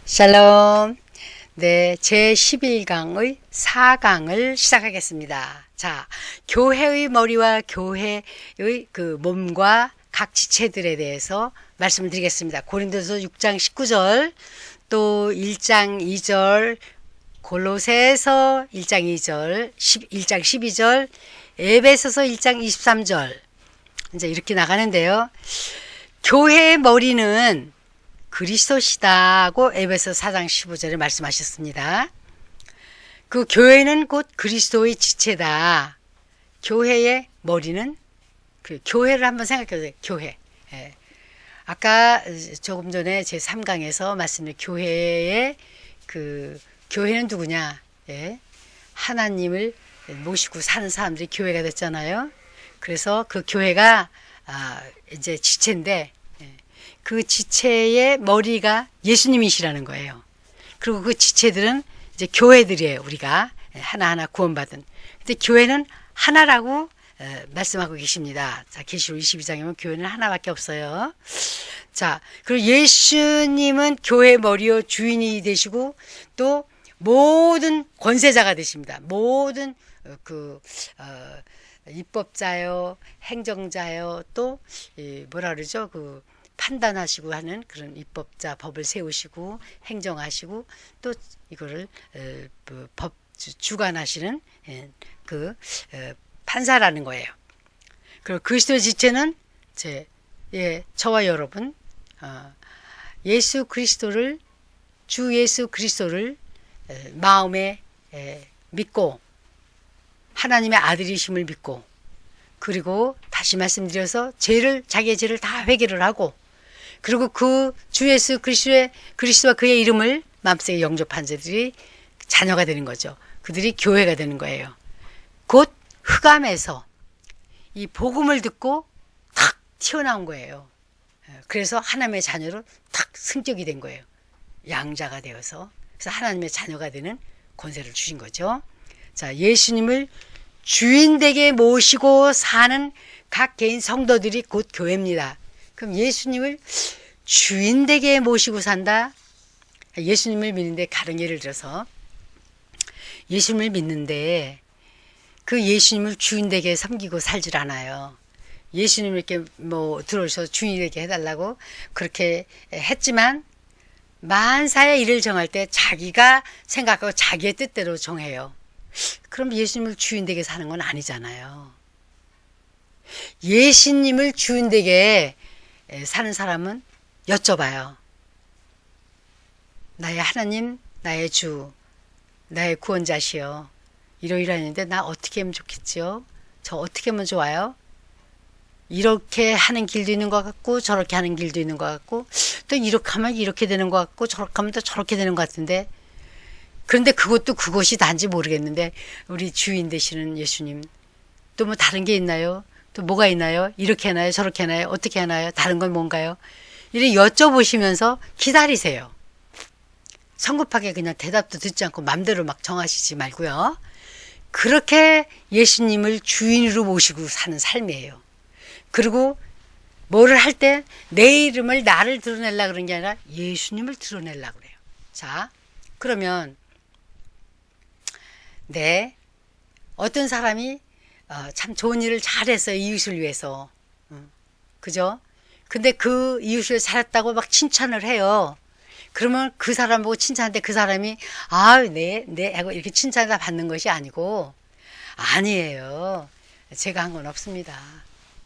샬롬. 네, 제11강의 4강을 시작하겠습니다. 자, 교회의 머리와 교회의 그 몸과 각 지체들에 대해서 말씀을 드리겠습니다. 고린도서 6장 19절, 또 1장 2절, 골로새서 1장 2절, 1장 12절, 에베소서 1장 23절. 이제 이렇게 나가는데요. 교회의 머리는 그리스도시다고 에베소 4장 15절에 말씀하셨습니다. 그 교회는 곧 그리스도의 지체다. 교회의 머리는 그 교회를 한번 생각해 보세요. 교회. 예. 아까 조금 전에 제 3강에서 말씀드린 교회의 그 교회는 누구냐? 예. 하나님을 모시고 사는 사람들이 교회가 됐잖아요. 그래서 그 교회가 이제 지체인데 그 지체의 머리가 예수님이시라는 거예요. 그리고 그 지체들은 이제 교회들이에요. 우리가 하나하나 구원받은. 근데 교회는 하나라고 말씀하고 계십니다. 자, 계시록 22장에 보면 교회는 하나밖에 없어요. 자, 그리고 예수님은 교회의 머리요 주인이 되시고 또 모든 권세자가 되십니다. 모든 입법자요, 행정자요, 또 뭐라 그러죠? 그 판단하시고 하는 그런 입법자, 법을 세우시고 행정하시고 또 이거를 법 주관하시는 그 판사라는 거예요. 그리고 그리스도의 지체는 저와 여러분 예수 그리스도를 주 예수 그리스도를 마음에 믿고 하나님의 아들이심을 믿고 그리고 다시 말씀드려서 자기의 죄를 다 회개를 하고 그리고 그 주 예수 그리스도와 그의 이름을 마음속에 영접한 자들이 자녀가 되는 거죠. 그들이 교회가 되는 거예요. 곧 흑암에서 이 복음을 듣고 탁 튀어나온 거예요. 그래서 하나님의 자녀로 탁 승격이 된 거예요. 양자가 되어서. 그래서 하나님의 자녀가 되는 권세를 주신 거죠. 자, 예수님을 주인되게 모시고 사는 각 개인 성도들이 곧 교회입니다. 그럼 예수님을 주인되게 모시고 산다. 예수님을 믿는데 가령 예를 들어서 예수님을 믿는데 그 예수님을 주인되게 섬기고 살질 않아요. 예수님을 이렇게 들어오셔서 주인되게 해달라고 그렇게 했지만 만사의 일을 정할 때 자기가 생각하고 자기의 뜻대로 정해요. 그럼 예수님을 주인되게 사는 건 아니잖아요. 예수님을 주인되게 사는 사람은 여쭤봐요. 나의 하나님, 나의 주, 나의 구원자시여. 이러이러했는데 나 어떻게 하면 좋겠지요? 저 어떻게 하면 좋아요? 이렇게 하는 길도 있는 것 같고 저렇게 하는 길도 있는 것 같고 또 이렇게 하면 이렇게 되는 것 같고 저렇게 하면 또 저렇게 되는 것 같은데 그런데 그것이 단지 모르겠는데 우리 주인 되시는 예수님 또 뭐 다른 게 있나요? 또 뭐가 있나요? 이렇게 하나요? 저렇게 하나요? 어떻게 하나요? 다른 건 뭔가요? 이렇게 여쭤보시면서 기다리세요. 성급하게 그냥 대답도 듣지 않고 맘대로 막 정하시지 말고요. 그렇게 예수님을 주인으로 모시고 사는 삶이에요. 그리고 뭐를 할 때 내 이름을 나를 드러내려고 그런 게 아니라 예수님을 드러내려고 그래요. 자, 그러면 어떤 사람이 참 좋은 일을 잘했어요. 이웃을 위해서. 그죠? 근데 그 이웃을 잘했다고 막 칭찬을 해요. 그러면 그 사람 보고 칭찬하는데 그 사람이 네 하고 이렇게 칭찬을 받는 것이 아니고 아니에요. 제가 한 건 없습니다.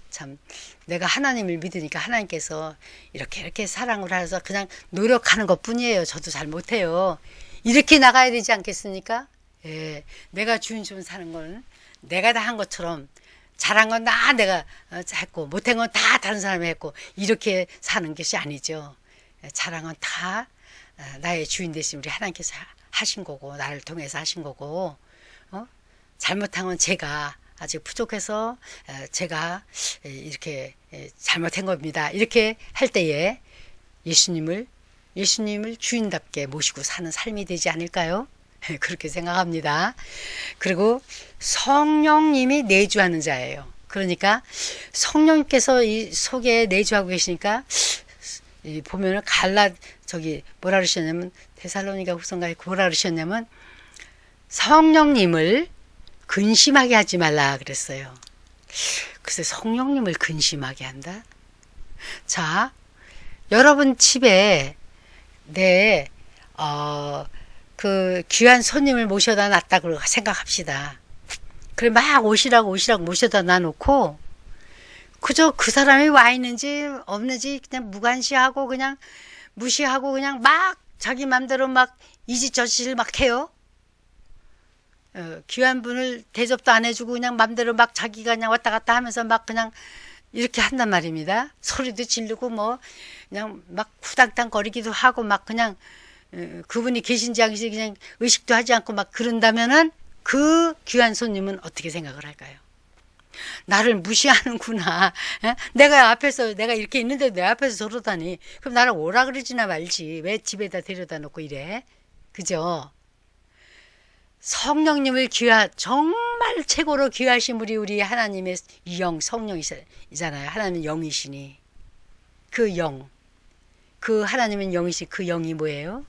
참 내가 하나님을 믿으니까 하나님께서 이렇게 사랑을 하셔서 그냥 노력하는 것 뿐이에요. 저도 잘 못해요. 이렇게 나가야 되지 않겠습니까? 예, 내가 주인처럼 사는 거는 내가 다 한 것처럼 잘한 건 내가 했고 못한 건 다 다른 사람이 했고 이렇게 사는 것이 아니죠. 잘한 건 다 나의 주인 되신 우리 하나님께서 하신 거고 나를 통해서 하신 거고 잘못한 건 제가 아직 부족해서 제가 이렇게 잘못한 겁니다. 이렇게 할 때에 예수님을 주인답게 모시고 사는 삶이 되지 않을까요? 그렇게 생각합니다. 그리고 성령님이 내주하는 자예요. 그러니까 성령님께서 이 속에 내주하고 계시니까 보면은 뭐라 그러셨냐면, 데살로니가 후서인가 뭐라 그러셨냐면, 성령님을 근심하게 하지 말라 그랬어요. 글쎄, 성령님을 근심하게 한다? 자, 여러분 집에 그 귀한 손님을 모셔다 놨다고 생각합시다. 그래, 막 오시라고 모셔다 놔놓고, 그저 그 사람이 와 있는지 없는지 그냥 무관시하고 그냥 무시하고 그냥 막 자기 맘대로 막 이지저지를 막 해요. 귀한 분을 대접도 안 해주고 그냥 맘대로 막 자기가 그냥 왔다 갔다 하면서 막 그냥 이렇게 한단 말입니다. 소리도 지르고 뭐 그냥 막 후당당 거리기도 하고 막 그냥 그분이 계신지 안 계신지 그냥 의식도 하지 않고 막 그런다면은 그 귀한 손님은 어떻게 생각을 할까요? 나를 무시하는구나. 내가 이렇게 있는데 내 앞에서 저러다니. 그럼 나를 오라 그러지나 말지. 왜 집에다 데려다 놓고 이래? 그죠? 성령님을 정말 최고로 귀하신 우리 하나님의 영, 성령이잖아요. 하나님은 영이시니. 그 영. 그 하나님은 영이시, 그 영이 뭐예요?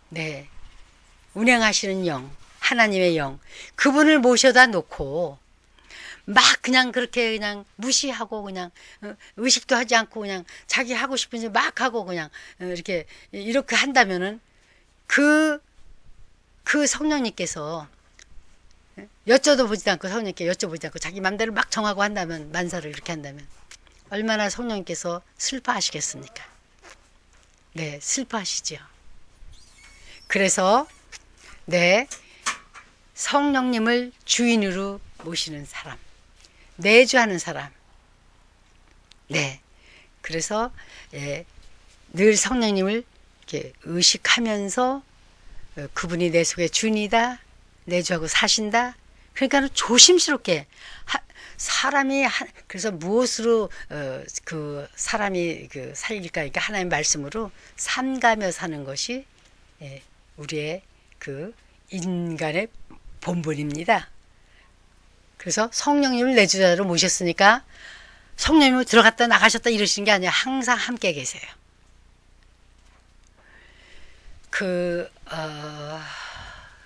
네. 운행하시는 영. 하나님의 영. 그분을 모셔다 놓고, 막 그냥 그렇게 그냥 무시하고 그냥 의식도 하지 않고 그냥 자기 하고 싶은 일 막 하고 그냥 이렇게 한다면은 그 성령님께서 성령님께 여쭤보지도 않고 자기 맘대로 막 정하고 한다면, 만사를 이렇게 한다면 얼마나 성령님께서 슬퍼하시겠습니까? 네, 슬퍼하시죠. 그래서 네, 성령님을 주인으로 모시는 사람, 내주하는 사람. 네. 그래서 늘 성령님을 이렇게 의식하면서 그분이 내 속에 주인이다, 내주하고 사신다. 그러니까 조심스럽게 그래서 무엇으로 그 사람이 살릴까? 그러니까 하나님의 말씀으로 삼가며 사는 것이 우리의 그 인간의 본분입니다. 그래서 성령님을 내주자로 모셨으니까 성령님을 들어갔다 나가셨다 이러시는 게 아니라 항상 함께 계세요.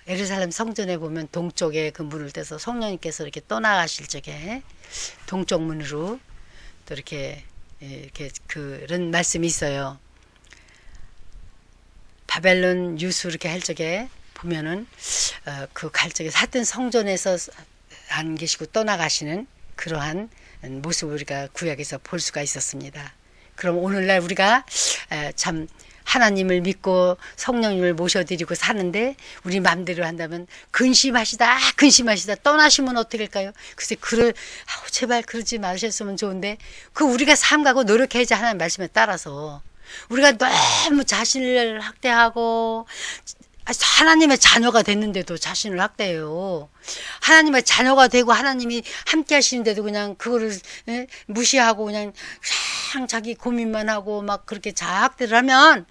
예루살렘 성전에 보면 동쪽에 그 문을 떼서 성령님께서 이렇게 떠나가실 적에 동쪽 문으로 또 이렇게 그런 말씀이 있어요. 바벨론 유수 이렇게 할 적에 보면은 그 갈 적에 하여튼 성전에서 안 계시고 떠나가시는 그러한 모습을 우리가 구약에서 볼 수가 있었습니다. 그럼 오늘날 우리가 참 하나님을 믿고 성령님을 모셔드리고 사는데 우리 마음대로 한다면 근심하시다 떠나시면 어떻게 할까요? 글쎄 제발 그러지 마셨으면 좋은데 우리가 삼가고 노력해야지. 하나님 말씀에 따라서 우리가 너무 자신을 학대하고 하나님의 자녀가 됐는데도 자신을 학대해요. 하나님의 자녀가 되고 하나님이 함께 하시는데도 그냥 그거를 무시하고 그냥 자기 고민만 하고 막 그렇게 자학대를 하면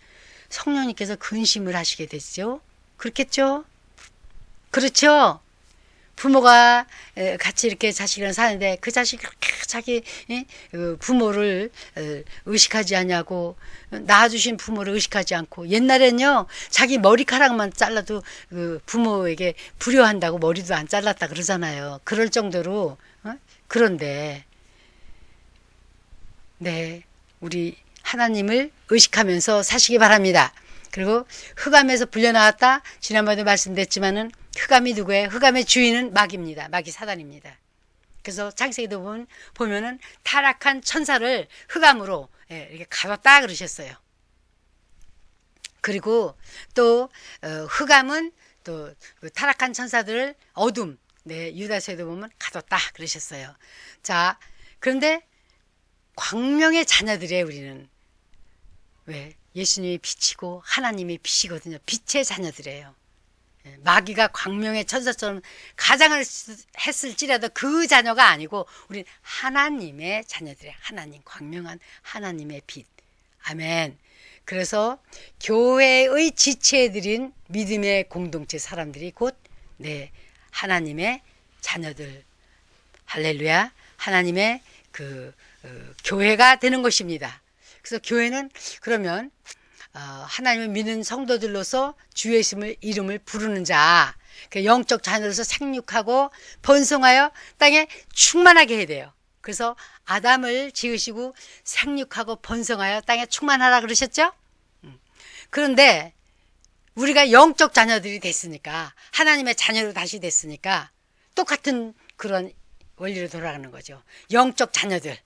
성령님께서 근심을 하시게 되죠. 그렇겠죠? 그렇죠? 부모가 같이 이렇게 자식이랑 사는데 그 자식이 그렇게 자기 부모를 의식하지 않냐고, 낳아주신 부모를 의식하지 않고, 옛날엔요 자기 머리카락만 잘라도 부모에게 불효한다고 머리도 안 잘랐다 그러잖아요. 그럴 정도로. 그런데 네, 우리 하나님을 의식하면서 사시기 바랍니다. 그리고 흑암에서 불려나왔다. 지난번에도 말씀드렸지만은 흑암이 누구예요? 흑암의 주인은 마귀입니다. 마귀 사단입니다. 그래서 창세기도 보면은 타락한 천사를 흑암으로 이렇게 가뒀다 그러셨어요. 그리고 또 흑암은 또 타락한 천사들을 어둠, 네, 유다서에도 보면 가뒀다 그러셨어요. 자, 그런데 광명의 자녀들이에요, 우리는. 왜? 예수님이 빛이고 하나님이 빛이거든요. 빛의 자녀들이에요. 마귀가 광명의 천사처럼 가장을 했을지라도 그 자녀가 아니고 우린 하나님의 자녀들이에요. 하나님, 광명한 하나님의 빛. 아멘. 그래서 교회의 지체해드린 믿음의 공동체 사람들이 곧 하나님의 자녀들. 할렐루야. 하나님의 교회가 되는 것입니다. 그래서 교회는 그러면 하나님을 믿는 성도들로서 주의 이름을 부르는 자, 그 영적 자녀로서 생육하고 번성하여 땅에 충만하게 해야 돼요. 그래서 아담을 지으시고 생육하고 번성하여 땅에 충만하라 그러셨죠? 그런데 우리가 영적 자녀들이 됐으니까, 하나님의 자녀로 다시 됐으니까 똑같은 그런 원리로 돌아가는 거죠. 영적 자녀들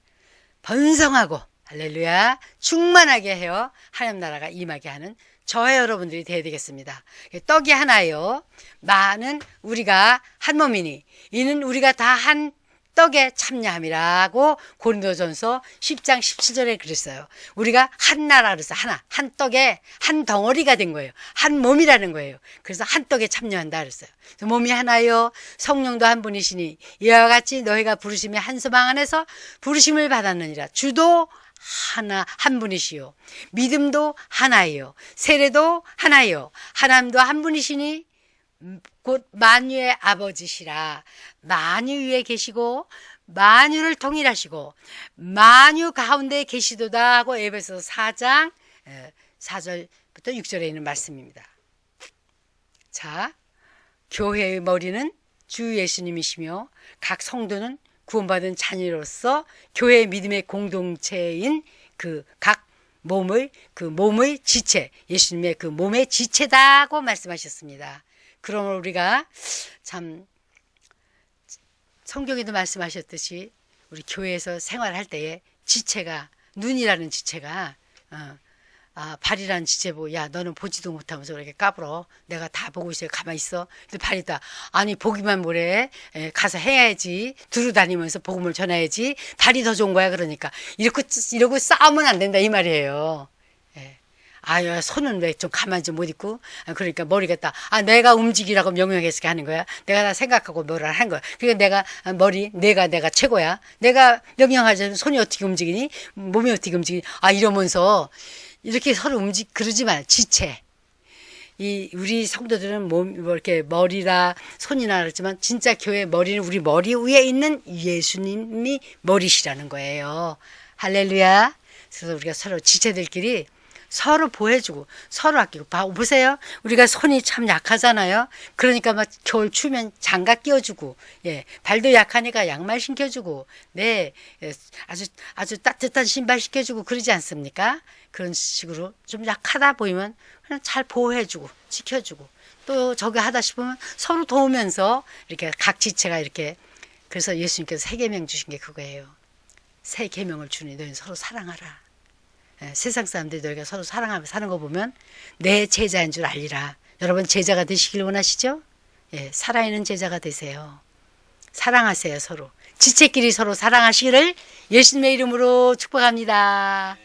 번성하고 할렐루야 충만하게 해요. 하나님 나라가 임하게 하는 저와 여러분들이 되어야 되겠습니다. 떡이 하나요. 많은 우리가 한 몸이니 이는 우리가 다 한 떡에 참여함이라고 고린도전서 10장 17절에 그랬어요. 우리가 한 나라 그래서 하나, 한 떡에 한 덩어리가 된 거예요. 한 몸이라는 거예요. 그래서 한 떡에 참여한다 그랬어요. 몸이 하나요. 성령도 한 분이시니 이와 같이 너희가 부르심의 한 소망 안에서 부르심을 받았느니라. 주도 하나 한 분이시요. 믿음도 하나예요. 세례도 하나예요. 하나님도 한 분이시니 곧 만유의 아버지시라. 만유 위에 계시고 만유를 통일하시고 만유 가운데 계시도다 하고 에베소서 4장 4절부터 6절에 있는 말씀입니다. 자, 교회의 머리는 주 예수님이시며 각 성도는 구원받은 자녀로서 교회의 믿음의 공동체인 그 각 몸의 지체, 예수님의 그 몸의 지체다고 말씀하셨습니다. 그러면 우리가 참 성경에도 말씀하셨듯이 우리 교회에서 생활할 때에 지체가 눈이라는 지체가 발이라는 지체 보고 야 너는 보지도 못하면서 그렇게 까불어. 내가 다 보고 있어요. 가만히 있어. 근데 발이다. 아니 보기만 뭐래. 가서 해야지. 두루 다니면서 복음을 전해야지. 발이 더 좋은 거야. 그러니까 이러고 싸우면 안 된다 이 말이에요. 아유 손은 왜 좀 가만히 좀 못 있고 그러니까 머리가 딱 내가 움직이라고 명령했으니까 하는 거야. 내가 다 생각하고 뭐라 한 거야. 그러니까 내가 최고야. 내가 명령하자면 손이 어떻게 움직이니 몸이 어떻게 움직이니 이러면서 이렇게 서로 그러지 마. 지체. 우리 성도들은 이렇게 머리라 손이나 그렇지만 진짜 교회 머리는 우리 머리 위에 있는 예수님이 머리시라는 거예요. 할렐루야. 그래서 우리가 서로 지체들끼리 서로 보호해주고 서로 아끼고 보세요. 우리가 손이 참 약하잖아요. 그러니까 막 겨울 추우면 장갑 끼워주고 발도 약하니까 양말 신겨주고 아주 따뜻한 신발 신겨주고 그러지 않습니까? 그런 식으로 좀 약하다 보이면 그냥 잘 보호해주고 지켜주고 또 저기 하다 싶으면 서로 도우면서 이렇게 각 지체가 이렇게 그래서 예수님께서 새 계명 주신 게 그거예요. 새 계명을 주니 너희는 서로 사랑하라. 세상 사람들이 너희가 서로 사랑하며 사는 거 보면 내 제자인 줄 알리라. 여러분 제자가 되시길 원하시죠? 살아있는 제자가 되세요. 사랑하세요 서로. 지체끼리 서로 사랑하시기를 예수님의 이름으로 축복합니다.